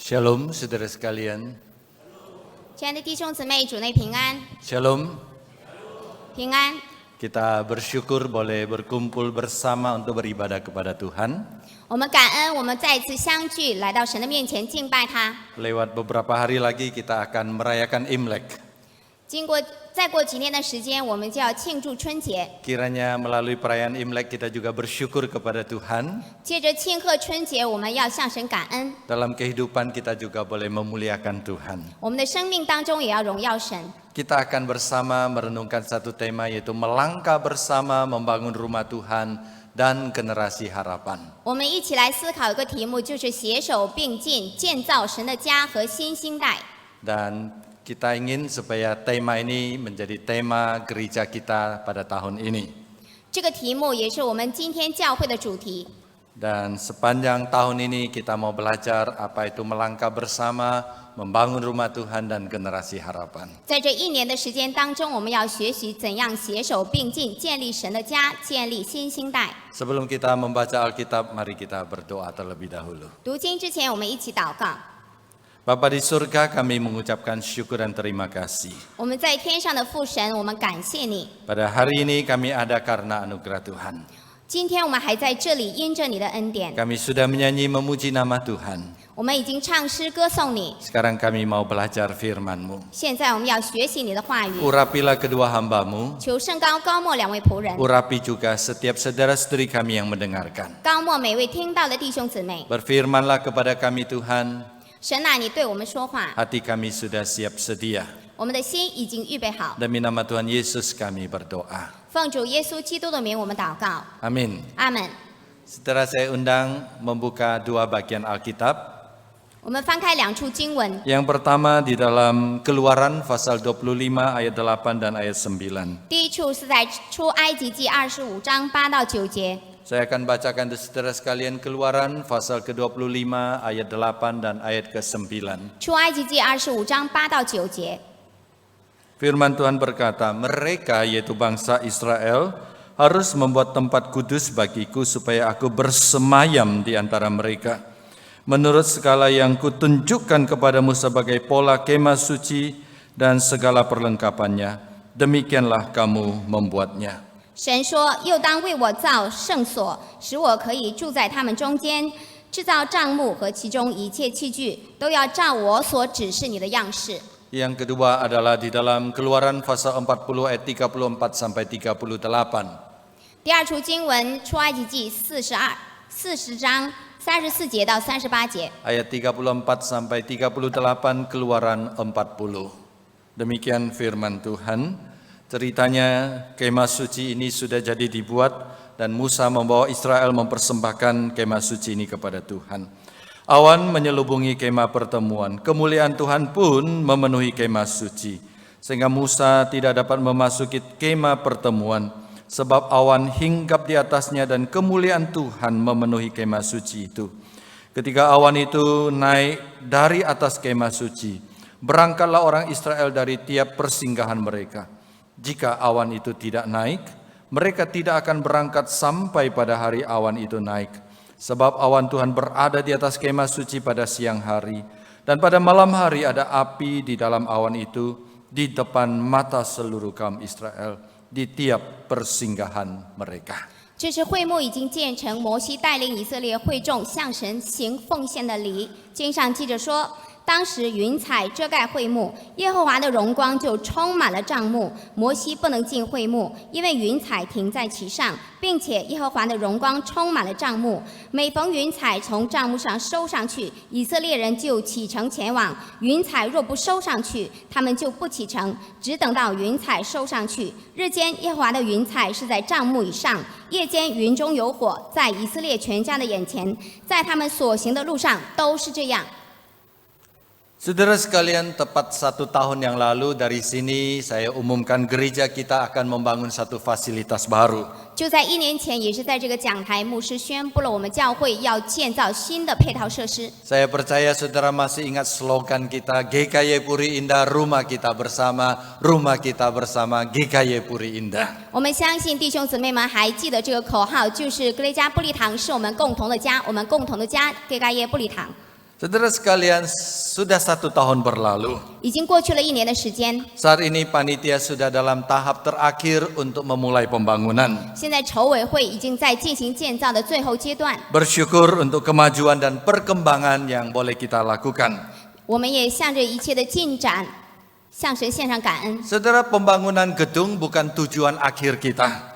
Shalom saudara sekalian. 亲爱的弟兄姊妹，主内平安， Shalom. 平安。 Kita bersyukur boleh berkumpul bersama untuk beribadah kepada Tuhan. 我们感恩，我们再一次相聚，来到神的面前敬拜他。 Lewat beberapa hari lagi kita akan merayakan Imlek. 再过几天的时间，我们就要庆祝春节。 Kiranya melalui perayaan Imlek kita juga bersyukur kepada Tuhan. 借着庆贺春节，我们要向神感恩。 Dalam kehidupan kita juga boleh memuliakan Tuhan. 我们的生命当中也要荣耀神。 Kita akan bersama merenungkan satu tema, yaitu melangkah bersama membangun rumah Tuhan dan generasi harapan. 我们一起来思考一个题目，就是携手并进，建造神的家和新兴代。 Dan kita ingin supaya tema ini menjadi tema gereja kita pada tahun ini. 这个题目也是我们今天教会的主题。 Dan sepanjang tahun ini kita mau belajar apa itu melangkah bersama, membangun rumah Tuhan dan generasi harapan. 在这一年的时间当中，我们要学习怎样携手并进，建立神的家，建立新兴代。 Sebelum kita membaca Alkitab, mari kita berdoa terlebih dahulu. 读经之前，我们一起祷告。 Bapa di surga, kami mengucapkan syukur dan terima kasih. 我们在天上的父神，我们感谢你。 Pada hari ini kami ada karena anugerah Tuhan. 今天我们还在这里，因着你的恩典， Kami sudah menyanyi memuji nama Tuhan. 我们已经唱诗歌颂你。 Sekarang kami mau belajar firman-Mu. 现在我们要学习你的话语， Urapilah kedua hamba-Mu. 求圣高莫两位仆人， Urapi juga setiap saudara-saudari kami yang mendengarkan. 高莫每位听到的弟兄姊妹。 Berfirmanlah kepada kami Tuhan, 神啊，你对我们说话， hati kami sudah siap sedia. 我们的心已经预备好。 Demi nama Tuhan Yesus kami berdoa. 奉主耶稣基督的名，我们祷告。 Amin. 阿门。 Saudara, saya undang membuka dua bagian Alkitab. 我们翻开两处经文， Yang pertama di dalam Keluaran pasal 25 ayat 8 dan ayat 9. 第一处是在出埃及记25章8到9节。 Saya akan bacakan untuk saudara sekalian Keluaran pasal ke-25 ayat 8 dan ayat ke-9. 出埃及记25章8到9节。 Firman Tuhan berkata, mereka yaitu bangsa Israel harus membuat tempat kudus bagiku supaya aku bersemayam di antara mereka. Menurut skala yang kutunjukkan kepadamu sebagai pola kemah suci dan segala perlengkapannya, demikianlah kamu membuatnya. 神说：“又当为我造圣所，使我可以住在他们中间。制造帐幕和其中一切器具，都要照我所指示你的样式。” Yang kedua adalah di dalam Keluaran pasal 40 ayat 34 sampai 38. 第二处经文出埃及记40章34节到38节。 Ayat 34 sampai 38 Keluaran 40. Demikian firman Tuhan. Ceritanya kemah suci ini sudah jadi dibuat dan Musa membawa Israel mempersembahkan kemah suci ini kepada Tuhan. Awan menyelubungi kemah pertemuan. Kemuliaan Tuhan pun memenuhi kemah suci. Sehingga Musa tidak dapat memasuki kemah pertemuan. Sebab awan hinggap di atasnya dan kemuliaan Tuhan memenuhi kemah suci itu. Ketika awan itu naik dari atas kemah suci, berangkatlah orang Israel dari tiap persinggahan mereka. Jika awan itu tidak naik, mereka tidak akan berangkat sampai pada hari awan itu naik. Sebab awan Tuhan berada di atas kemah suci pada siang hari, dan pada malam hari ada api di dalam awan itu di depan mata seluruh kaum Israel di tiap persinggahan mereka. 这是会幕已经建成，摩西带领以色列会众向神行奉献的礼。经上记着说，当时云彩遮盖会幕，耶和华的荣光就充满了帐幕。摩西不能进会幕，因为云彩停在其上，并且耶和华的荣光充满了帐幕。每逢云彩从帐幕上收上去，以色列人就启程前往；云彩若不收上去，他们就不启程，只等到云彩收上去。日间耶和华的云彩是在帐幕以上，夜间云中有火，在以色列全家的眼前，在他们所行的路上都是这样。 Saudara sekalian, tepat 1 tahun yang lalu dari sini saya umumkan gereja kita akan membangun satu fasilitas baru. 就在1年前，也是在这个讲台，牧师宣布了我们教会要建造新的配套设施。 Saya percaya saudara masih ingat slogan kita, GKY Puri Indah, rumah kita bersama, GKY Puri Indah. 我们相信弟兄姊妹们还记得这个口号，就是格雷加布利堂是我们共同的家，我们共同的家，格嘎耶布利堂。Saudara sekalian, sudah 1 tahun berlalu. 已经过去了1年的时间， Saat ini panitia sudah dalam tahap terakhir untuk memulai pembangunan. 现在筹委会已经在进行建造的最后阶段。 Bersyukur untuk kemajuan dan perkembangan yang boleh kita lakukan. 我们也向着一切的进展，向神献上感恩。 Saudara, pembangunan gedung bukan tujuan akhir kita.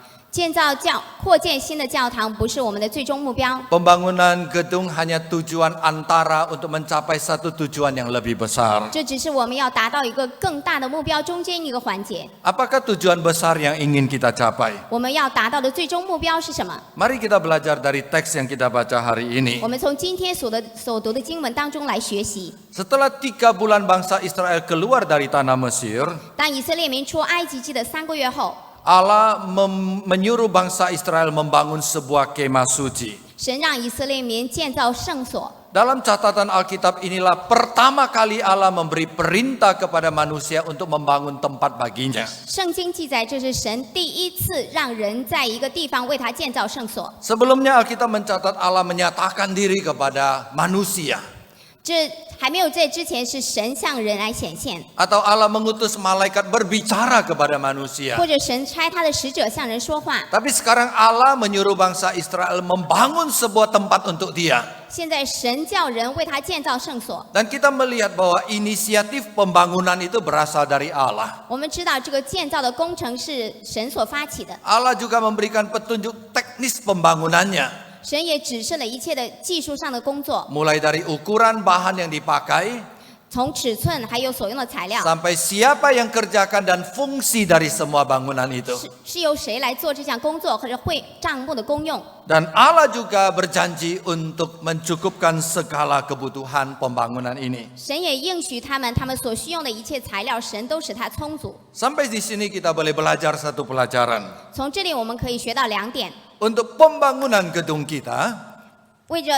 扩建新的教堂不是我们的最终目标， Pembangunan gedung hanya tujuan antara untuk mencapai satu tujuan yang lebih besar. 这只是我们要达到一个更大的目标中间一个环节。 Apakah tujuan besar yang ingin kita capai? 我们要达到的最终目标是什么？ Mari kita belajar dari teks yang kita baca hari ini. 我们从今天所读的经文当中来学习。 Setelah 3 bulan bangsa Israel keluar dari tanah Mesir, 当以色列民出埃及记的3个月后， Allah menyuruh bangsa Israel membangun sebuah kemah suci. 神让以色列民建造圣所。 Dalam catatan Alkitab inilah pertama kali Allah memberi perintah kepada manusia untuk membangun tempat baginya. 圣经记载，这是神第一次让人在一个地方为他建造圣所。 Sebelumnya Alkitab mencatat Allah menyatakan diri kepada manusia. 这还没有在之前是神向人来显现， Atau Allah mengutus malaikat berbicara kepada manusia. 或者神差他的使者向人说话。 Tapi sekarang Allah menyuruh bangsa Israel membangun sebuah tempat untuk dia. 现在神叫人为他建造圣所。 Dan kita melihat bahwa inisiatif pembangunan itu berasal dari Allah. 我们知道这个建造的工程是神所发起的， Allah juga memberikan petunjuk teknis pembangunannya. 神也指示了一切的技术上的工作， Mulai dari ukuran bahan yang dipakai, 从尺寸还有所用的材料， sampai siapa yang kerjakan dan fungsi dari semua bangunan itu. 是由谁来做这项工作，或者会账目的功用。 Dan Allah juga berjanji untuk mencukupkan segala kebutuhan pembangunan ini. 神也应许他们所需用的一切材料，神都使它充足。 Sampai di sini kita boleh belajar satu pelajaran. 从这里我们可以学到2点： Untuk pembangunan gedung kita, 为着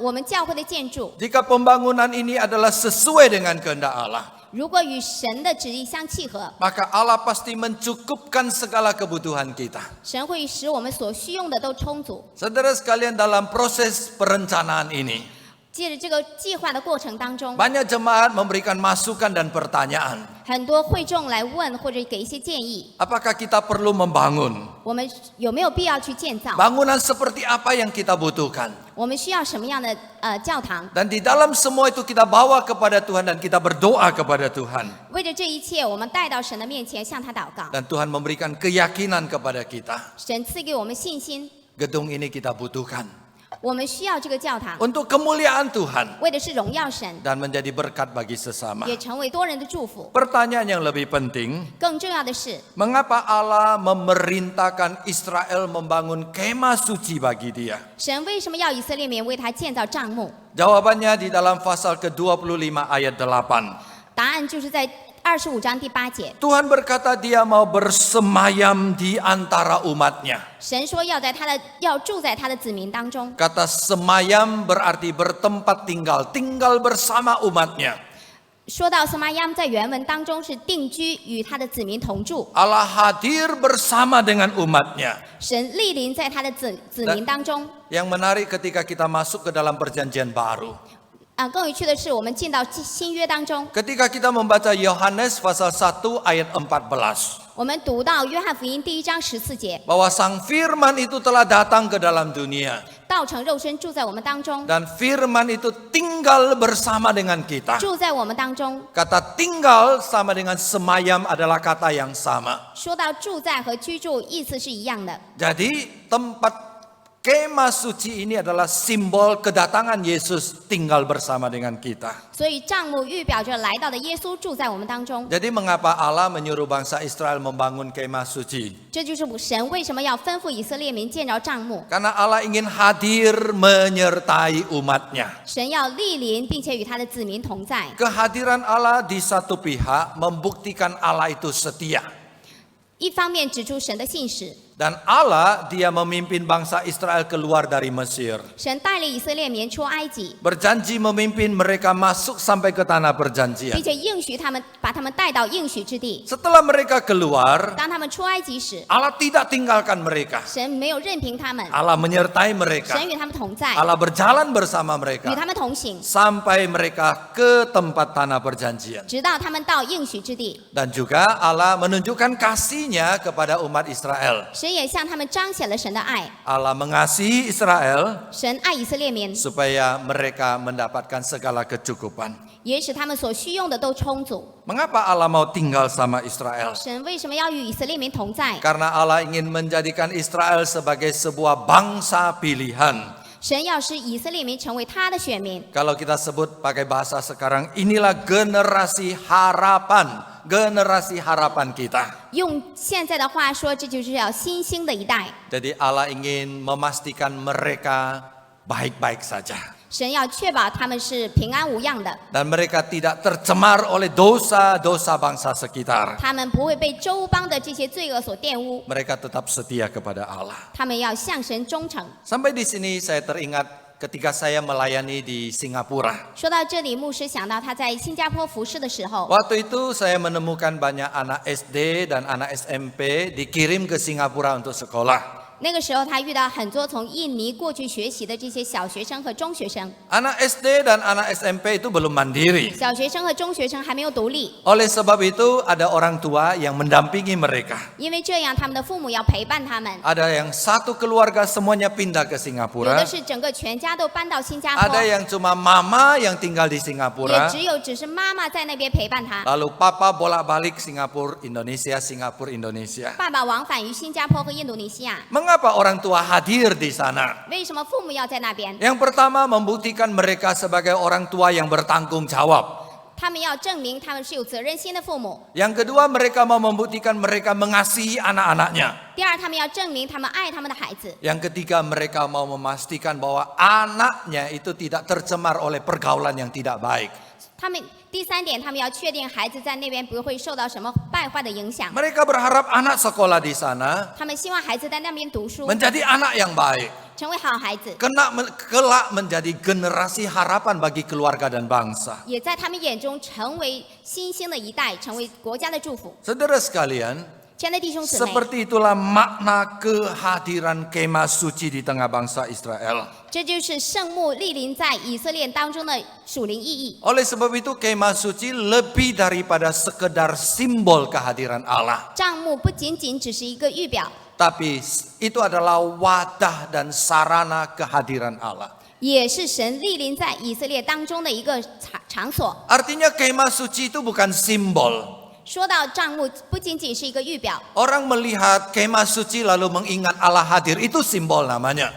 我们教会的建筑， jika pembangunan ini adalah sesuai dengan kehendak Allah, 如果与神的旨意相契合， maka Allah pasti mencukupkan segala kebutuhan kita. 神会使我们所需用的都充足。 Saudara sekalian, dalam proses perencanaan ini, 借着这个计划的过程当中， banyak jemaat memberikan masukan dan pertanyaan. 很多会众来问或者给一些建议， Apakah kita perlu membangun? 我们有没有必要去建造？ Bangunan seperti apa yang kita butuhkan? 我们需要什么样的教堂？ Dan di dalam semua itu kita bawa kepada Tuhan dan kita berdoa kepada Tuhan. 为着这一切，我们带到神的面前，向他祷告。 Dan Tuhan memberikan keyakinan kepada kita. 神赐给我们信心， Gedung ini kita butuhkan 我们需要这个教堂， untuk kemuliaan Tuhan 为的是荣耀神， dan menjadi berkat bagi sesama. 也成为多人的祝福。 Pertanyaan yang lebih penting, 更重要的是， mengapa Allah memerintahkan Israel membangun kemah suci bagi dia? 神为什么要以色列民为他建造帐幕？ Jawabannya di dalam pasal ke-25 ayat 8. 答案就是在25章第8节， Tuhan berkata dia mau bersemayam di antara umatnya. 神说要住在他的子民当中。 Kata semayam berarti bertempat tinggal, tinggal bersama umatnya. 说到撒玛央在原文当中是定居，与他的子民同住。 Allah hadir bersama dengan umatnya. 神莅临在他的子民当中。 Yang menarik ketika kita masuk ke dalam perjanjian baru. 更有趣的是，我们进到新约当中， Ketika kita membaca Yohanes pasal 1 ayat 14. 我们读到约翰福音第1章14节， Bahwa sang firman itu telah datang ke dalam dunia. 道成肉身住在我们当中， Dan firman itu tinggal bersama dengan kita. 住在我们当中。 Kata tinggal sama dengan semayam adalah kata yang sama. 说到住在和居住，意思是一样的。 Jadi tempat kemah suci ini adalah simbol kedatangan Yesus tinggal bersama dengan kita. 所以帐幕预表着来到的耶稣住在我们当中。 Jadi mengapa Allah menyuruh bangsa Israel membangun kemah suci? 这就是神为什么要吩咐以色列民建造帐幕。 Karena Allah ingin hadir menyertai umatnya. 神要莅临，并且与他的子民同在。 Kehadiran Allah di satu pihak membuktikan Allah itu setia. 一方面指出神的信实， Dan Allah dia memimpin bangsa Israel keluar dari Mesir. 神带领以色列民出埃及， Berjanji memimpin mereka masuk sampai ke tanah 并 perjanjian. 且应许他们，把他们带到应许之地。 Setelah mereka keluar, 当他们出埃及时， Allah tidak tinggalkan mereka. 神没有任凭他们， Allah menyertai mereka. 神与他们同在， Allah berjalan bersama 与 mereka 他们同行， sampai mereka ke tempat tanah perjanjian. 直到他们到应许之地。 Dan juga Allah menunjukkan kasih-Nya kepada umat Israel. 神也向他们彰显了神的爱， Allah mengasihi Israel 神爱以色列民， supaya mereka mendapatkan segala kecukupan. 也使他们所需用的都充足。 Mengapa Allah mau tinggal sama Israel? 神为什么要与以色列民同在？ Karena Allah ingin menjadikan Israel sebagai sebuah bangsa pilihan. 神要使以色列民成为他的选民。 Kalau kita sebut pakai bahasa sekarang, inilah generasi harapan kita. 用现在的话说，这就是要新兴的一代。 Jadi Allah ingin memastikan mereka baik-baik saja. 神要确保他们是平安无恙的， Dan mereka tidak tercemar oleh dosa-dosa bangsa sekitar. 他们不会被周邦的这些罪恶所玷污， Mereka tetap setia kepada Allah. 他们要向神忠诚。 Sampai di sini saya teringat ketika saya melayani di Singapura. 说到这里，牧师想到他在新加坡服侍的时候， Waktu itu saya menemukan banyak anak SD dan anak SMP dikirim ke Singapura untuk sekolah. 那个时候他遇到很多从印尼过去学习的这些小学生和中学生， Anak SD dan anak SMP itu belum mandiri. 小学生和中学生还没有独立， Oleh sebab itu ada orang tua yang mendampingi mereka. 因为这样他们的父母要陪伴他们。 Ada yang satu keluarga semuanya pindah ke 有 Singapura. 的是整个全家都搬到新加坡， Ada yang cuma mama yang tinggal di 也 Singapura. 只是妈妈在那边陪伴他。 Lalu papa bolak-balik Singapura, Indonesia, Singapura, Indonesia. 爸爸往返于新加坡和印度尼西亚， Mengapa orang tua hadir di sana? 为什么父母要在那边？ Yang pertama membuktikan mereka sebagai orang tua yang bertanggung jawab. 他们要证明他们是有责任心的父母。 Yang kedua mereka mau membuktikan mereka mengasihi anak-anaknya. 第二，他们要证明他们爱他们的孩子。 Yang ketiga mereka mau memastikan bahwa anaknya itu tidak tercemar oleh pergaulan yang tidak baik. 他们第三点，他们要确定孩子在那边不会受到什么败坏的影响。 Mereka berharap anak sekolah di sana 他们希望孩子在那边读书， menjadi anak yang baik. 成为好孩子， Kelak menjadi generasi harapan bagi keluarga dan bangsa. 也在他们眼中成为新兴的一代，成为国家的祝福。 Saudara sekalian, 亲爱的弟兄姊妹， seperti itulah makna kehadiran kemah suci di tengah bangsa Israel. 这就是圣幕莅临在以色列当中的属灵意义。 Oleh sebab itu kemah suci lebih daripada sekedar simbol kehadiran Allah. 帐幕不仅仅只是一个预表， Tapi itu adalah wadah dan sarana kehadiran Allah. 也是神莅临在以色列当中的一个场所。 Artinya kemah suci itu bukan simbol. 说到帐幕，不仅仅是一个预表。 Orang melihat kemah suci lalu mengingat Allah hadir, itu simbol namanya.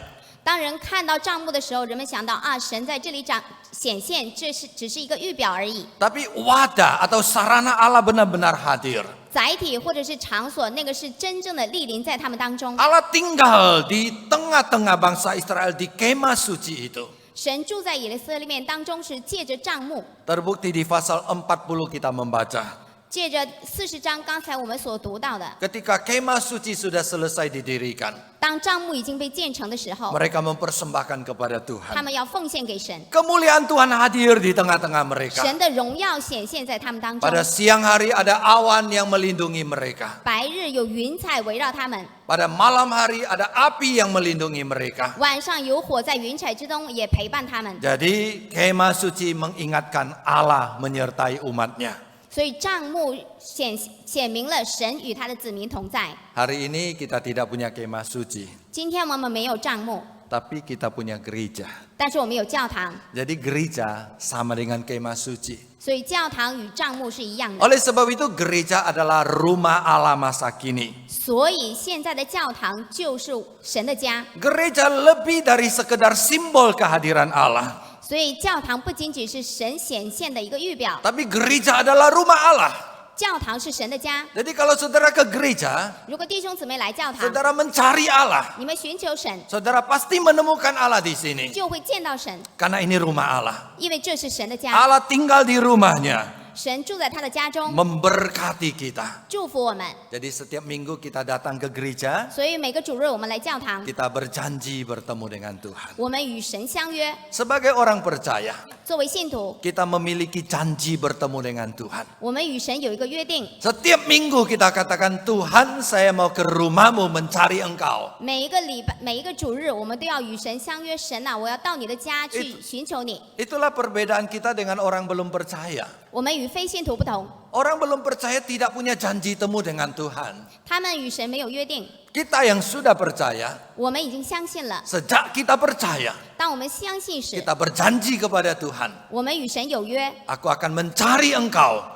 当人看到帐幕的时候，人们想到啊，神在这里显现，这是只是一个预表而已。 Tapi wadah atau sarana Allah benar-benar hadir. 载体或者是场所，那个是真正的莅临在他们当中。 Allah tinggal di tengah-tengah bangsa Israel di kemah suci itu. 神住在以色列面当中，是借着帐幕， Terbukti di pasal 40 kita membaca. 借着40章刚才我们所读到的， Ketika kemah suci sudah selesai didirikan, 当帐幕已经被建成的时候， mereka mempersembahkan kepada 他 Tuhan. 们要奉献给神， Kemuliaan Tuhan hadir di tengah-tengah mereka. 神的荣耀显现在他们当中。 Pada siang hari ada awan yang melindungi mereka. 白日有云彩围绕他们， Pada malam hari ada api yang melindungi mereka. 晚上有火在云彩之中也陪伴他们。 Jadi kemah suci mengingatkan Allah menyertai umatnya. 所以帐幕显明了神与他的子民同在。 Hari ini kita tidak punya kemah suci, 今天我们没有帐幕， tapi kita punya gereja. 但是我们有教堂， Jadi gereja sama dengan kemah suci. 所以教堂与帐幕是一样的。 Oleh sebab itu gereja adalah rumah Allah masa kini. 所以现在的教堂就是神的家。 Gereja lebih dari sekedar simbol kehadiran Allah. 所以教堂不仅仅是神显现的一个预表， Tapi gereja adalah rumah Allah. 教堂是神的家。 Jadi kalau saudara ke gereja, 如果弟兄姊妹来教堂， saudara mencari Allah. 你们寻求神， Saudara pasti menemukan Allah di sini. 就会见到神， Karena ini rumah Allah. 因为这是神的家， Allah tinggal di rumahnya. 神住在他的家中， memberkati kita. 祝福我们。 Jadi setiap minggu kita datang ke gereja, 所以每个主日我们来教堂， kita berjanji bertemu dengan Tuhan. 我们与神相约。 Sebagai orang percaya, 作为信徒， kita memiliki janji bertemu dengan Tuhan. 我们与神有一个约定， Setiap minggu kita katakan, Tuhan saya mau ke rumahmu mencari engkau. 每一个礼拜、每一个主日，我们都要与神相约。神啊，我要到你的家去寻求你。 Itulah perbedaan kita dengan orang belum percaya. 我们与非信徒不同， Orang belum percaya tidak punya janji temu dengan Tuhan. 他们与神没有约定。 Kita yang sudah percaya, 我们已经相信了。 sejak kita percaya, 当我们相信时， kita berjanji kepada Tuhan, 我们与神有约。 aku akan mencari engkau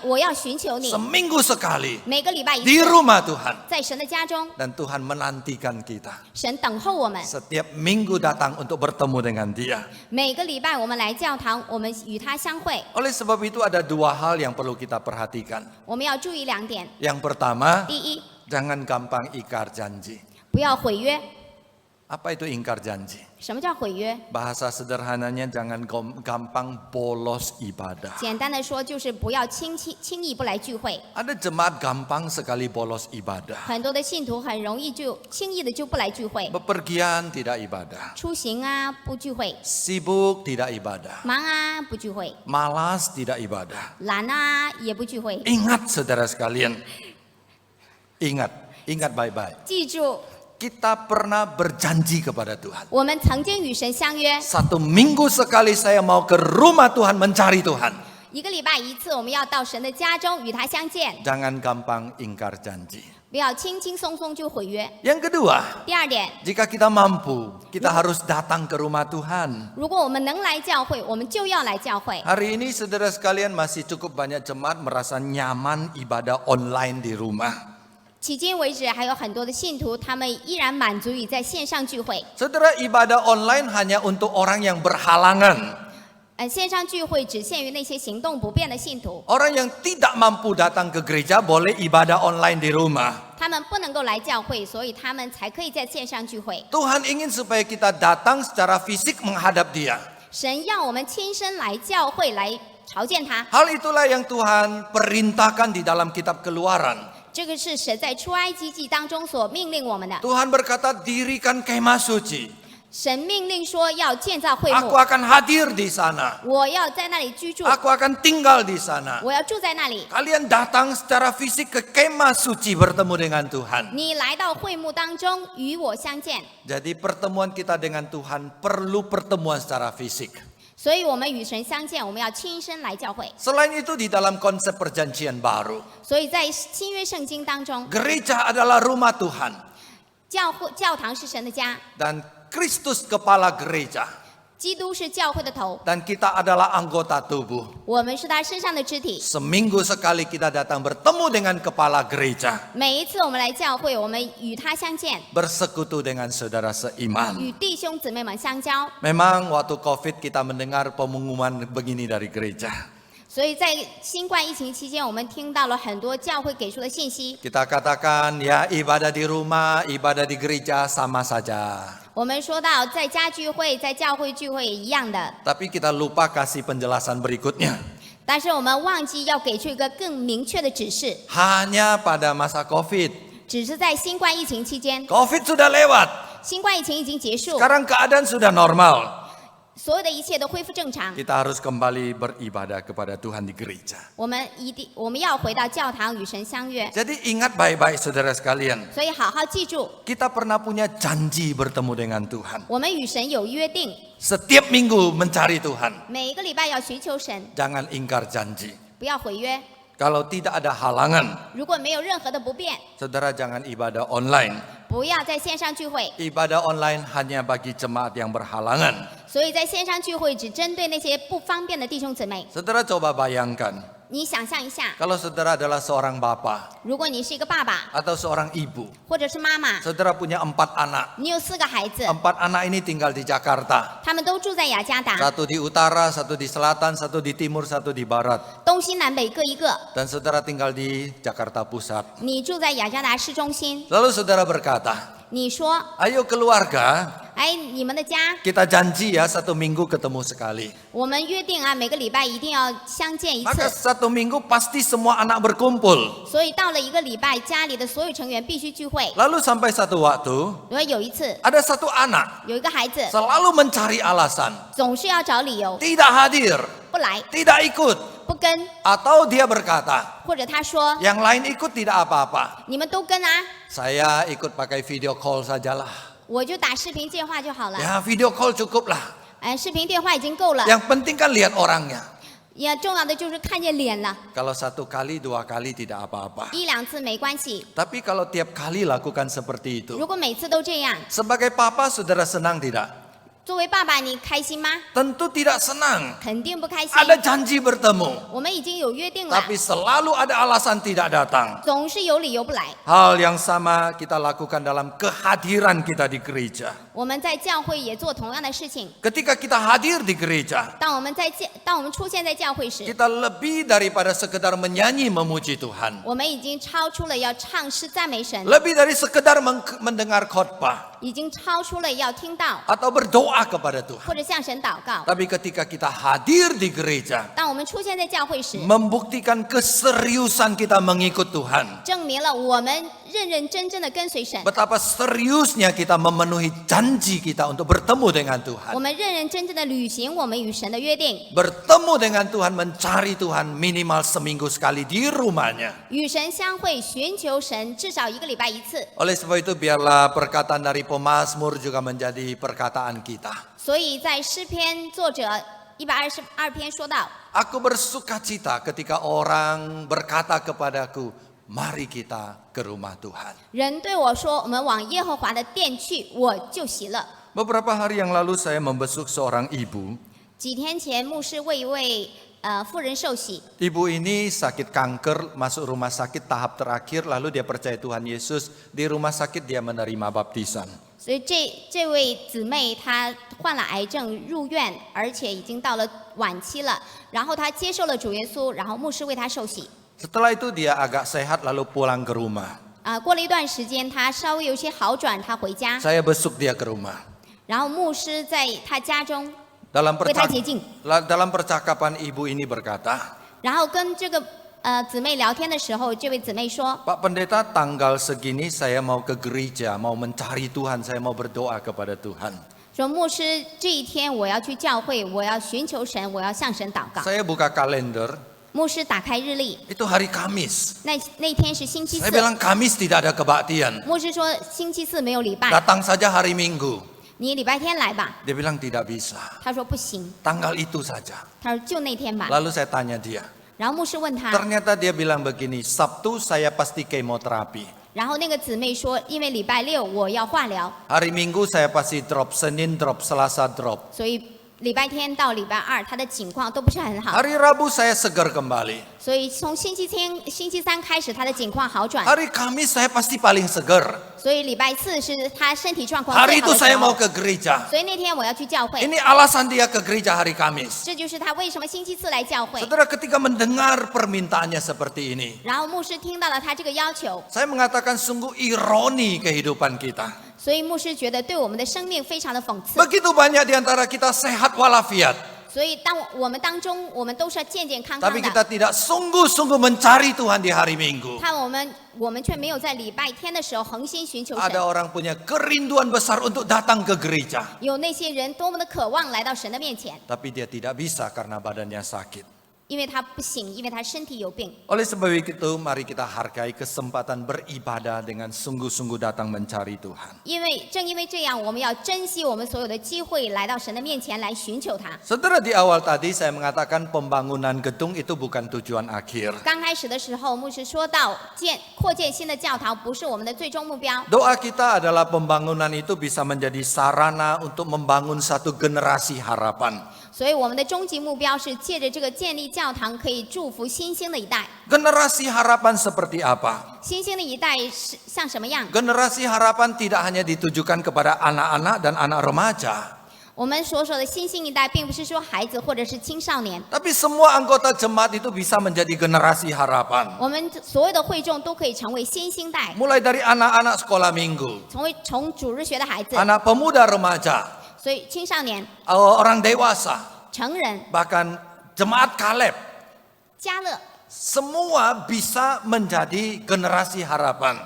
我要寻求你， seminggu sekali 每个礼拜一 di 次， rumah Tuhan. 在神的家中， Dan Tuhan menantikan kita 神等候我们。 setiap minggu datang untuk bertemu dengan Dia. 每个礼拜我们来教堂，我们与他相会。 Oleh sebab itu ada dua hal yang perlu kita perhatikan. 我们要注意两点： Yang pertama, 第一， jangan gampang ingkar janji. 不要毁约。 Apa itu ingkar janji? 什么叫毁约？ Bahasa sederhananya jangan gampang bolos ibadah. 简单的说，就是不要轻易不来聚会。 Ada jemaat gampang sekali bolos ibadah. 很多的信徒很容易就轻易的就不来聚会， Bepergian tidak ibadah. 出行啊不聚会， Sibuk tidak ibadah. 忙啊不聚会， Malas tidak ibadah. 懒啊也不聚会。 Ingat saudara sekalian. Ingat baik-baik. 记住， Kita pernah berjanji kepada Tuhan. 我们曾经与神相约， Satu minggu sekali saya mau ke rumah Tuhan mencari Tuhan. 一个礼拜一次，我们要到神的家中与他相见， Jangan gampang ingkar janji. 不要轻轻松松就毁约。 Yang kedua, 第二点， jika kita mampu, kita harus datang ke rumah Tuhan. 如果我们能来教会，我们就要来教会。 Hari ini saudara sekalian masih cukup banyak jemaat merasa nyaman ibadah online di rumah. 迄今为止，还有很多的信徒，他们依然满足于在线上聚会。 Saudara, ibadah online hanya untuk orang yang berhalangan. 线上聚会只限于那些行动不便的信徒， Orang yang tidak mampu datang ke gereja boleh ibadah online di rumah. 他们不能够来教会，所以他们才可以在线上聚会。 Tuhan ingin supaya kita datang secara fisik menghadap Dia. 神要我们亲身来教会来朝见他， Hal itulah yang Tuhan perintahkan di dalam kitab Keluaran. 这个是神在出埃及记当中所命令我们的。 Tuhan berkata, dirikan kemah suci. 神命令说要建造会 Aku 幕， akan hadir di sana. 我要在那里居住， Aku akan tinggal di sana. 我要住在那里。 Kalian datang secara fisik ke kemah suci bertemu dengan Tuhan. 你来到会幕当中与我相见， Jadi pertemuan kita dengan Tuhan perlu pertemuan secara fisik. 所以我们与神相见，我们要亲身来教会。 Selain itu di dalam konsep perjanjian baru, 所以在新约圣经当中， gereja adalah rumah Tuhan 教堂是神的家， dan Kristus kepala gereja 基督是教会的头， dan kita adalah anggota tubuh. 我们是他身上的肢体。 Seminggu sekali kita datang bertemu dengan kepala gereja, 每一次我们来教会，我们与他相见， bersekutu dengan saudara seiman. 与弟兄姊妹们相交。 Memang waktu Covid kita mendengar pengumuman begini dari gereja. 所以在新冠疫情期间，我们听到了很多教会给出的信息。 Kita katakan ya ibadah di rumah, ibadah di gereja sama saja. 我们说到在家聚会、在教会聚会也一样的， Tapi kita lupa kasih penjelasan berikutnya. 但是我们忘记要给出一个更明确的指示， Hanya pada masa Covid. 只是在新冠疫情期间， Covid sudah lewat. 新冠疫情已经结束， Sekarang keadaan sudah normal. 所有的一切都恢复正常。 Kita harus kembali beribadah kepada Tuhan di gereja. 我们要回到教堂与神相约， Jadi ingat baik-baik saudara sekalian. 所以好好记住， Kita pernah punya janji bertemu dengan Tuhan. 我们与神有约定， Setiap minggu mencari Tuhan. 每一个礼拜要寻求神， Jangan ingkar janji. 不要毁约。 Kalau tidak ada halangan, 如果没有任何的不便， saudara jangan ibadah online. 不要在线上聚会。 Ibadah online hanya bagi jemaat yang berhalangan. 所以在线上聚会只针对那些不方便的弟兄姊妹。 Saudara coba bayangkan, 你想象一下， kalau saudara adalah seorang bapak 如果你是一个爸爸 atau seorang ibu, 或者是妈妈， saudara punya 4 anak. 你有4个孩子， 4 anak ini tinggal di Jakarta. 他们都住在雅加达， Satu di utara, satu di selatan, satu di timur, satu di barat. 东西南北各一个。 Dan saudara tinggal di Jakarta Pusat. 你住在雅加达市中心， Lalu saudara berkata, 你说 ayo keluarga, 哎，你们的家， kita janji ya 1 minggu ketemu sekali. 我们约定啊，每个礼拜一定要相见一 Maka 次。 1 minggu pasti semua anak berkumpul. 所以到了一个礼拜，家里的所有成员必须聚会。 Lalu sampai satu waktu 因为有一次， ada satu anak 有一个孩子 selalu mencari alasan, 总是要找理由 tidak hadir, 不来、 tidak ikut, 不跟， atau dia berkata, 或者他说 yang lain ikut tidak apa-apa. 你们都跟啊， Saya ikut pakai video call sajalah. 我就打视频电话就好了。 Ya video call cukup lah. 哎，视频电话已经够了， Yang penting kan lihat orangnya. 也重要的就是看见脸了， Kalau 1 kali 2 kali tidak apa-apa. 1、2次没关系。 Tapi kalau tiap kali lakukan seperti itu. 如果每次都这样， Sebagai papa saudara senang tidak? 作为爸爸，你开心吗？ Tentu tidak senang. 肯定不开心。 Ada janji bertemu. 我们已经有约定了， Tapi selalu ada alasan tidak datang. 总是有理由不来。 Hal yang sama kita lakukan dalam kehadiran kita di gereja. 我们在教会也做同样的事情。 Ketika kita hadir di gereja, 当我们出现在教会时， kita lebih daripada sekedar menyanyi memuji Tuhan. 我们已经超出了要唱诗赞美神， Lebih dari sekedar mendengar khotbah 已经超出了要听到 atau berdoa kepada Tuhan. 或者向神祷告。 Tapi ketika kita hadir di gereja, 当我们出现在教会时， membuktikan keseriusan kita mengikut Tuhan. 证明了我们认认真真的跟随神， Betapa seriusnya kita memenuhi janji kita untuk bertemu dengan 我 Tuhan. 们认认真真的履行我们与神的约定， Bertemu dengan Tuhan, mencari Tuhan minimal seminggu sekali di rumahnya. 与神相会，寻求神，至少1个礼拜1次。 Oleh sebab itu biarlah perkataan dari pemazmur juga menjadi perkataan kita. 所以在诗篇作者122篇说到， Aku bersukacita ketika orang berkata kepadaku, mari kita ke rumah Tuhan. 人对我说：“我们往耶和华的殿去，我就喜乐。” Beberapa hari yang lalu saya membesuk seorang ibu. 几天前，牧师为一位妇人受洗， Ibu ini sakit kanker, masuk rumah sakit tahap terakhir, lalu dia percaya Tuhan Yesus. Di rumah sakit dia menerima baptisan. 所以这位姊妹她患了癌症入院，而且已经到了晚期了。然后她接受了主耶稣，然后牧师为她受洗。 Setelah itu dia agak sehat lalu pulang ke rumah. 过了一段时间，她稍微有些好转，她回家， Saya besuk dia ke rumah. 然后牧师在她家中 Dalam 为她洁净， percakapan ibu ini berkata, 然后跟这个姊妹聊天的时候，这位姊妹说 Pak Pendeta, tanggal segini saya mau ke gereja, mau mencari Tuhan, saya mau berdoa kepada Tuhan. 说牧师这一天我要去教会，我要寻求神，我要向神祷告。 Saya buka kalender, 牧师打开日历， itu hari Kamis. 那天是星期 Saya 四。 bilang Kamis tidak ada kebaktian. 牧师说星期四没有礼拜， Datang saja hari Minggu. 你礼拜天来吧。 Dia bilang tidak bisa. 他说不行， Tanggal itu saja. 他说就那天吧。 Lalu saya tanya dia. 然后牧师问他， Ternyata dia bilang begini, Sabtu saya pasti kemoterapi. 然后那个姊妹说，因为礼拜六我要化疗， Hari Minggu saya pasti drop, Senin drop, Selasa drop. 所以礼拜天到礼拜二他的情况都不是很好， Hari Rabu saya segar kembali. 所以从星期三开始他的情况好转， Hari Kamis saya pasti paling segar. 所以礼拜四是他身体状况 Hari 最好 itu 的时 saya mau 候。 ke gereja. 所以那天我要去教会， Ini alasan dia ke gereja hari Kamis. 这就是他为什么星期四来教会。 Saudara, ketika mendengar permintaannya seperti ini, 然后牧师听到了他这个要求， saya mengatakan sungguh ironi kehidupan kita. 所以牧师觉得对我们的生命非常的讽刺。 Begitu banyak di antara kita sehat walafiat, 所以当我们当中，我们都是健健康康 tapi 的， kita tidak sungguh-sungguh mencari Tuhan di hari Minggu. 但我们却没有在礼拜天的时候恒心寻求 Ada 神。 orang punya kerinduan besar untuk datang ke gereja, 有那些人多么的渴望来到神的面前， tapi dia tidak bisa karena badannya sakit. 因为他不行，因为他身体有病。 Oleh sebab itu, mari kita hargai kesempatan beribadah dengan sungguh-sungguh datang mencari Tuhan. 正因为这样，我们要珍惜我们所有的机会，来到神的面前来寻求他。 Saudara, di awal tadi saya mengatakan pembangunan gedung itu bukan tujuan akhir. 刚开始的时候，牧师说到扩建新的教堂不是我们的最终目标， Doa kita adalah pembangunan itu bisa menjadi sarana untuk membangun satu generasi harapan. 所以我们的终极目标是借着这个建立教堂，可以祝福新兴的一代。 Generasi harapan seperti apa? 新兴的一代是像什么样？ Generasi harapan tidak hanya ditujukan kepada anak-anak dan anak remaja. 我们所说的新兴一代，并不是说孩子或者是青少年， Tapi semua anggota jemaat itu bisa menjadi generasi harapan. 我们所有的会众都可以成为新兴代， Mulai dari anak-anak sekolah minggu, 从主日学的孩子， anak pemuda remaja, 所以青少年、 orang dewasa, 成人、 bahkan jemaat Kaleb. 家乐， Semua bisa menjadi generasi harapan.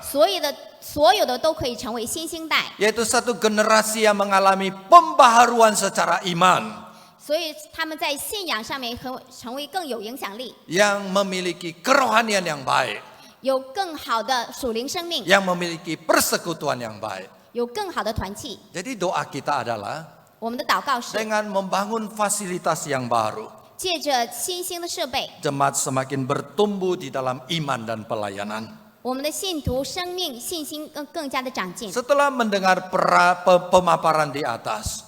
所有的都可以成为新兴代， Yaitu satu generasi yang mengalami pembaharuan secara iman. 所以他们在信仰上面成为更有影响力， Yang memiliki kerohanian yang baik. 有更好的属灵生命， Yang memiliki persekutuan yang baik. 有更好的团契。 Jadi doa kita adalah 我们的祷告是 dengan membangun fasilitas yang baru. 借着新兴的设备， Jemaat semakin bertumbuh di dalam iman dan pelayanan. 我们的信徒生命信心更加的长进。 Setelah mendengar pemaparan di atas,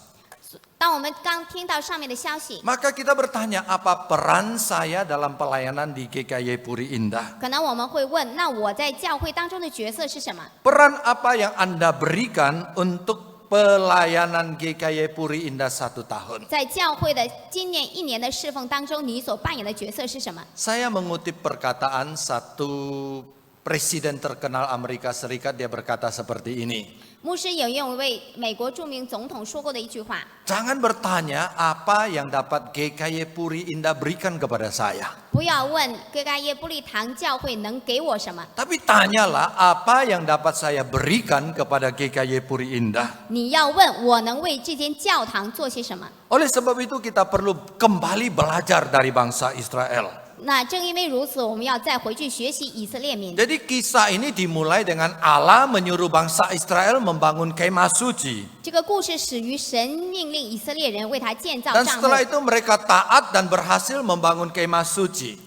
当我们刚听到上面的消息， maka kita bertanya, apa peran saya dalam pelayanan di GKY Puri Indah? 可能我们会问，那我在教会当中的角色是什么？ Peran apa yang Anda berikan untuk pelayanan GKY Puri Indah 1 tahun? 在教会的今年1年的侍奉当中，你所扮演的角色是什么？ Saya mengutip perkataan satu presiden terkenal Amerika Serikat, dia berkata seperti ini. 牧师引用一位美国著名总统说过的一句话： Jangan bertanya apa yang dapat GKY Puri Indah berikan kepada saya. 不要问哥该耶布利堂教会能给我什么， Tapi tanyalah apa yang dapat saya berikan kepada GKY Puri Indah. 你要问我能为这间教堂做些什么。 Oleh sebab itu kita perlu kembali belajar dari bangsa Israel. 那正因为如此，我们要再回去学习以色列民。 Jadi kisah ini dimulai dengan Allah menyuruh bangsa Israel membangun kemah suci. 这个故事始于神命令以色列人为他建造 Dan 帐幕 setelah，itu mereka taat dan berhasil membangun kemah suci.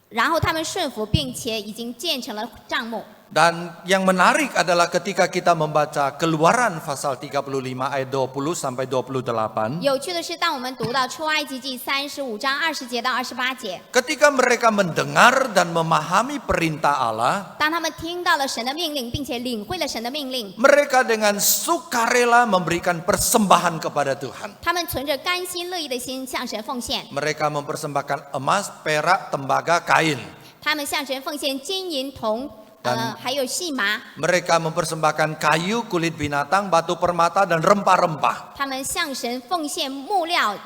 然后他们顺服，并且已经建成了帐幕。 Dan yang menarik adalah ketika kita membaca Keluaran pasal 35 ayat 20 sampai 28. 有趣的是，当我们读到出埃及记35章20节到28节， Ketika mereka mendengar dan memahami perintah Allah, 当他们听到了神的命令，并且领会了神的命令， mereka dengan sukarela memberikan persembahan kepada Tuhan. 他们存着甘心乐意的心向神奉献。 Mereka mempersembahkan emas, perak, tembaga, kain. 他们向神奉献金银铜，还有细麻。 Mereka mempersembahkan kayu, kulit binatang, batu permata, dan rempah-rempah. 他们向神奉献木料、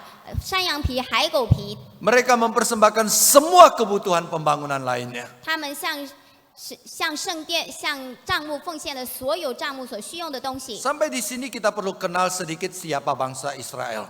山羊皮、海狗皮。 Mereka mempersembahkan semua kebutuhan pembangunan lainnya. 他们向圣殿、向帐幕奉献了所有帐幕所需用的东西。 Sampai di sini kita perlu kenal sedikit siapa bangsa Israel.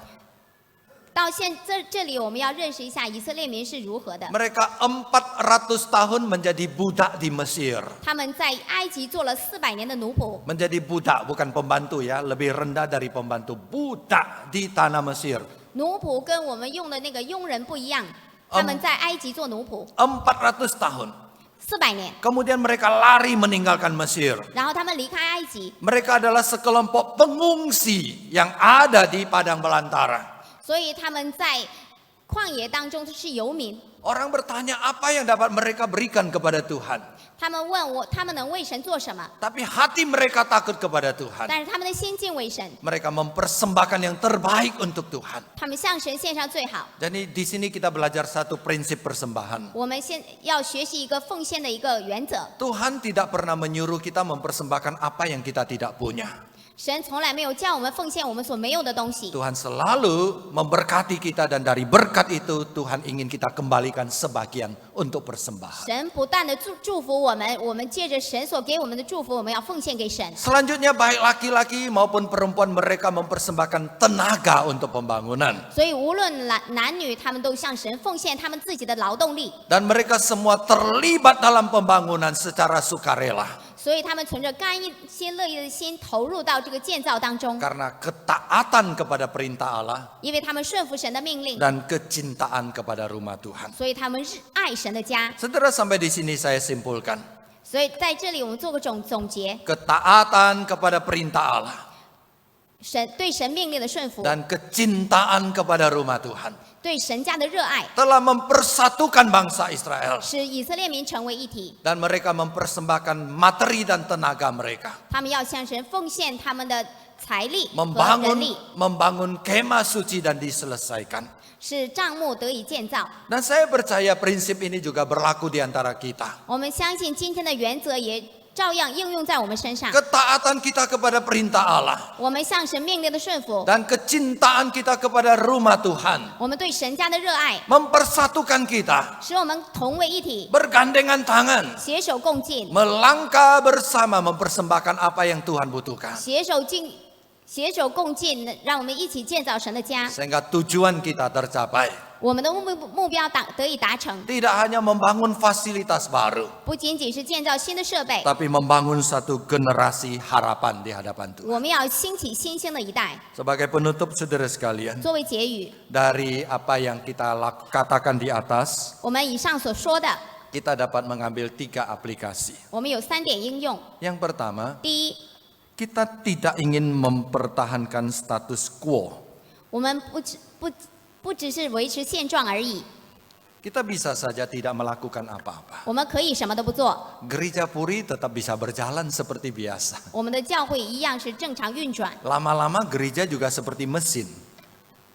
到这里，我们要认识一下以色列民是如何的。 Mereka 400 tahun menjadi budak di Mesir. 他们在埃及做了400年的奴仆， Menjadi budak, bukan pembantu ya, lebih rendah dari pembantu. Budak di tanah Mesir. 奴仆跟我们用的那个佣人不一样，他们在埃及做奴仆400 tahun. 400年， Kemudian mereka lari meninggalkan Mesir. 然后他们离开埃及， Mereka adalah sekelompok pengungsi yang ada di padang belantara. 所以他们在旷野当中是游民。 Orang bertanya apa yang dapat mereka berikan kepada Tuhan. 他们问我，他们能为神做什么？ Tapi hati mereka takut kepada Tuhan. 但是他们的心敬畏神， Mereka mempersembahkan yang terbaik untuk Tuhan. 他们向神献上最好。 Jadi di sini kita belajar satu prinsip persembahan. 我们要学习一个奉献的一个原则。 Tuhan tidak pernah menyuruh kita mempersembahkan apa yang kita tidak punya. 神从来没有叫我们奉献我们所没有的东西。 Tuhan selalu memberkati kita dan dari berkat itu Tuhan ingin kita kembalikan sebagian untuk persembahan. 神不断的祝福我们借着神所给我们的祝福，我们要奉献给神。 Selanjutnya baik laki-laki maupun perempuan mereka mempersembahkan tenaga untuk pembangunan. 所以无论男女，他们都向神奉献他们自己的劳动力， Dan mereka semua terlibat dalam pembangunan secara sukarela. 所以他们存着甘心乐意的心投入到这个建造当中， Karena ketaatan kepada perintah Allah 因为他们顺服神的命令， dan kecintaan kepada rumah Tuhan. 所以他们爱神的家。 Saudara, sampai di sini saya simpulkan. 所以在这里我们做个总结， Ketaatan kepada perintah Allah 对神命令的顺服， dan kecintaan kepada rumah Tuhan 对神家的热爱， telah mempersatukan bangsa Israel. 使以色列民成为一体。 Dan mereka mempersembahkan materi dan tenaga mereka. 他们要向神奉献他们的财力和人力， membangun kemah suci dan diselesaikan. 使帐幕得以建造。 Dan saya percaya prinsip ini juga berlaku di antara kita. 我们相信今天的原则也照样应用在我们身上。 Ketaatan kita kepada perintah Allah 我们向神命令的顺服， dan kecintaan kita kepada rumah Tuhan 我们对神家的热爱， mempersatukan kita, 使我们同为一体， bergandengan tangan, 携手共进， melangkah bersama mempersembahkan apa yang Tuhan butuhkan. 携手共进，让我们一起建造神的家， Sehingga tujuan kita tercapai. 我们的目标得以达成。 Tidak hanya membangun fasilitas baru, 不仅仅是建造新的设备， tapi membangun satu generasi harapan di hadapan Tuhan. 我们要兴起新兴的一代。 Sebagai penutup saudara sekalian, 作为结语， dari apa yang kita katakan di atas, 我们以上所说的， kita dapat mengambil 3 aplikasi. 我们有3点应用。 Yang pertama, 第一， kita tidak ingin mempertahankan status quo. 我们不只是维持现状而已， Kita bisa saja tidak melakukan apa-apa. 我们可以什么都不做， Gereja Puri tetap bisa berjalan seperti biasa. 我们的教会一样是正常运转。 Lama-lama gereja juga seperti mesin.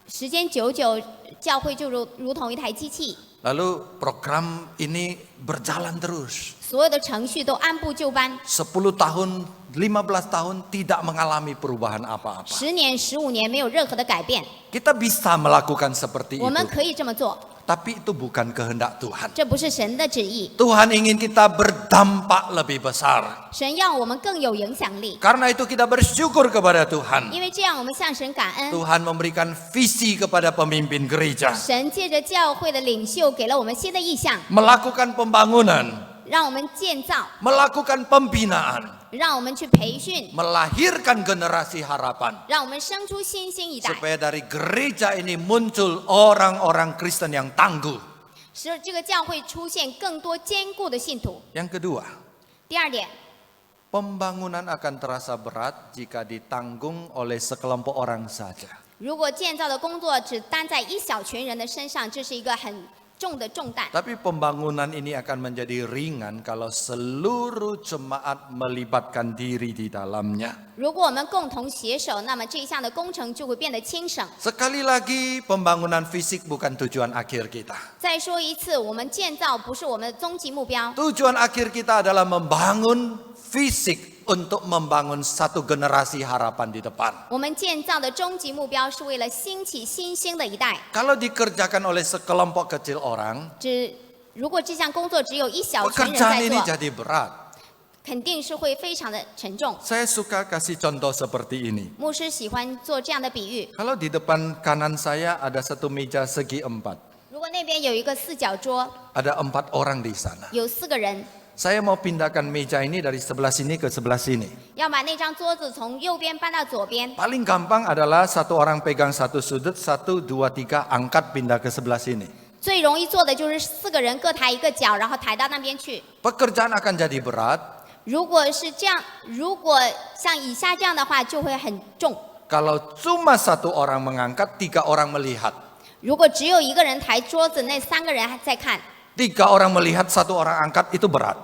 时间久久，教会就如同一台机器， Lalu program ini berjalan terus. 所有的程序都按部就班。 10 tahun, 15 tahun tidak mengalami perubahan apa-apa. 10年、15年没有任何的改变， Kita bisa melakukan seperti 我们 itu. 可以这么做， Tapi itu bukan kehendak Tuhan. 这不是神的旨意。 Tuhan ingin kita berdampak lebih besar. 神要我们更有影响力， Karena itu kita bersyukur kepada Tuhan. 因为这样我们向神感恩。 Tuhan memberikan visi kepada pemimpin gereja. 神借着教会的领袖给了我们新的意向， Melakukan pembangunan, 让我们建造， melakukan pembinaan, 让我们去培训， melahirkan generasi harapan. 让我们生出新兴一代， Supaya dari gereja ini muncul orang-orang Kristen yang tangguh. 使这个教会出现更多坚固的信徒。 Yang kedua, 第二点， pembangunan akan terasa berat jika ditanggung oleh sekelompok orang saja. 如果建造的工作只担在一小群人的身上，这是一个很重的重担。 Tapi pembangunan ini akan menjadi ringan kalau seluruh jemaat melibatkan diri di dalamnya. 如果我们共同携手，那么这一项的工程就会变得轻省。 Sekali lagi, pembangunan fisik bukan tujuan akhir kita. 再说一次，我们建造不是我们的终极目标， Tujuan akhir kita adalah membangun fisik untuk membangun satu generasi harapan di depan. 我们建造的终极目标是为了兴起新兴的一代。 Kalau dikerjakan oleh sekelompok kecil orang, 如果这项工作只有一小群人 pekerjaan 在 ini 做， jadi berat. 肯定是会非常的沉重。 Saya suka kasih contoh seperti ini. 牧师喜欢做这样的比喻： Kalau di depan kanan saya ada satu meja segi 4, 如果那边有一个4角桌， ada 4 orang di sana. 有4个人， Saya mau pindahkan meja ini dari sebelah sini ke sebelah sini. 要把那张桌子从右边搬到左边。 Paling gampang adalah satu orang pegang satu sudut, 1, 2, 3, angkat pindah ke sebelah sini. 最容易做的就是4个人各抬一个脚，然后抬到那边去。 Pekerjaan akan jadi berat 如果是这样，如果像以下这样的话，就会很重。 kalau cuma satu orang mengangkat, 3 orang melihat. 如果只有一个人抬桌子，那3个人还在看。 3 orang melihat, 1 orang angkat, itu berat.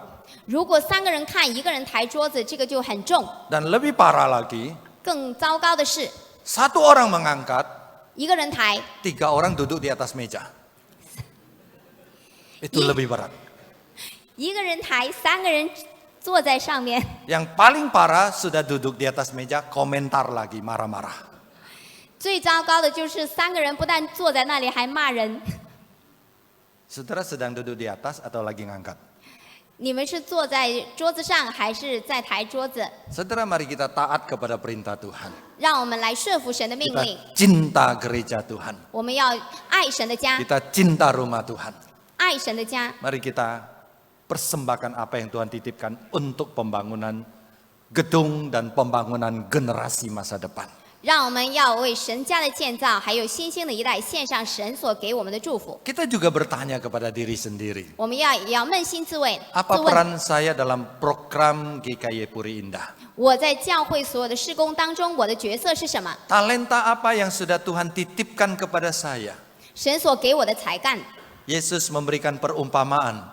如果3个人看，一个人抬桌子，这个就很重。 Dan lebih parah lagi, 更糟糕的是， 1 orang mengangkat, 一个人抬， 3 orang duduk di atas meja. Itu lebih berat. 一个人抬，3个人坐在上面。 Yang paling parah sudah duduk di atas meja, komentar lagi, marah-marah. 最糟糕的就是3个人不但坐在那里，还骂人。 Saudara sedang duduk di atas atau lagi ngangkat? 你们是坐在桌子上，还是在抬桌子？ Saudara, mari kita taat kepada perintah Tuhan. 让我们来顺服神的命 Kita 令。 cinta gereja Tuhan. 我们要爱神的家， Kita cinta rumah Tuhan. 爱神的家。 Mari kita persembahkan apa yang Tuhan titipkan untuk pembangunan gedung dan pembangunan generasi masa depan. 让我们要为神家的建造，还有新兴的一代献上神所给我们的祝福。 Kita juga bertanya kepada diri sendiri. 我们也要扪心自问， Apa 自问 peran saya dalam program GKY Puri Indah? 我在教会所有的事工当中，我的角色是什么？ Talenta apa yang sudah Tuhan titipkan kepada saya? 神所给我的才干， Yesus memberikan perumpamaan.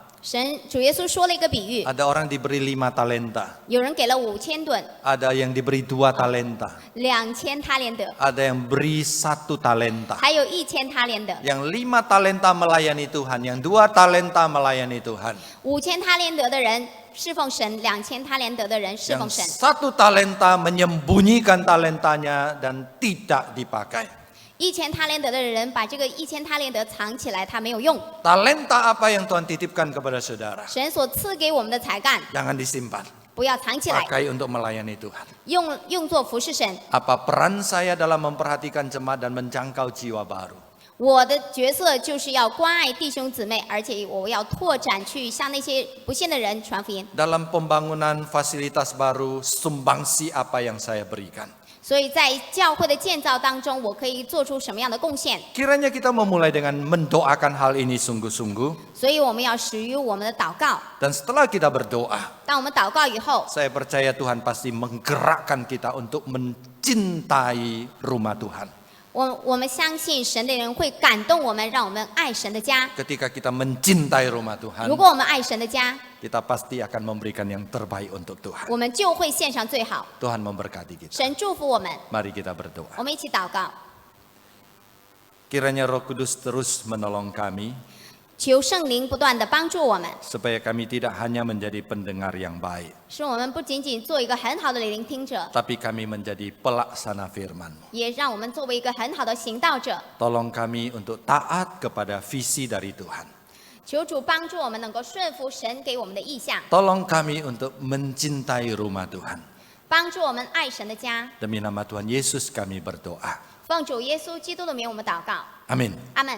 主耶稣说了一个比喻， Ada orang diberi 5 talenta, 有人给了5000吨， ada yang diberi 2 talenta, 2000他连得， ada yang beri 1 talenta. 还有1000他连得。 Yang 5 talenta melayani Tuhan, yang 2 talenta melayani Tuhan. 5000他连得的人侍奉神，2000他连得的人侍奉 Yang 神。 1 talenta menyembunyikan talentanya dan tidak dipakai. 1000他连得的人把这个1000他连得藏起来，他没有用。 Talenta apa yang Tuhan titipkan kepada saudara? 神所赐给我们的才干， Jangan disimpan, 不要藏起来， pakai untuk melayani Tuhan. 用作服侍神。 Apa peran saya dalam memperhatikan jemaat dan menjangkau jiwa baru? 我的角色就是要关爱弟兄姊妹，而且我要拓展去向那些不信的人传福音。 Dalam pembangunan fasilitas baru, sumbangsi apa yang saya berikan? 所以在教会的建造当中，我可以做出什么样的贡献？ Kiranya kita memulai dengan mendoakan hal ini sungguh-sungguh. 所以我们要始于我们的祷告。 Dan setelah kita berdoa, 当我们祷告以后， saya percaya Tuhan pasti menggerakkan kita untuk mencintai rumah Tuhan. 我们相信神的人会感动我们，让我们爱神的家。 Ketika kita mencintai rumah Tuhan, 如果我们爱神的家， kita pasti akan memberikan yang terbaik untuk Tuhan. 我们就会献上最好。 Tuhan memberkati kita. 神祝福我们， Mari kita berdoa. 我们一起祷告， Kiranya Roh Kudus terus menolong kami, 求圣灵不断的帮助我们， supaya kami tidak hanya menjadi pendengar yang baik, 使我们不仅仅做一个很好的聆听者， tapi kami menjadi pelaksana firman-Mu. 也让我们作为一个很好的行道者。 Tolong kami untuk taat kepada visi dari Tuhan. 求主帮助我们能够顺服神给我们的意向， Tolong kami untuk mencintai rumah Tuhan. 帮助我们爱神的家。 Demi nama Tuhan Yesus kami berdoa. 奉主耶稣基督的名，我们祷告， Amin. 阿门。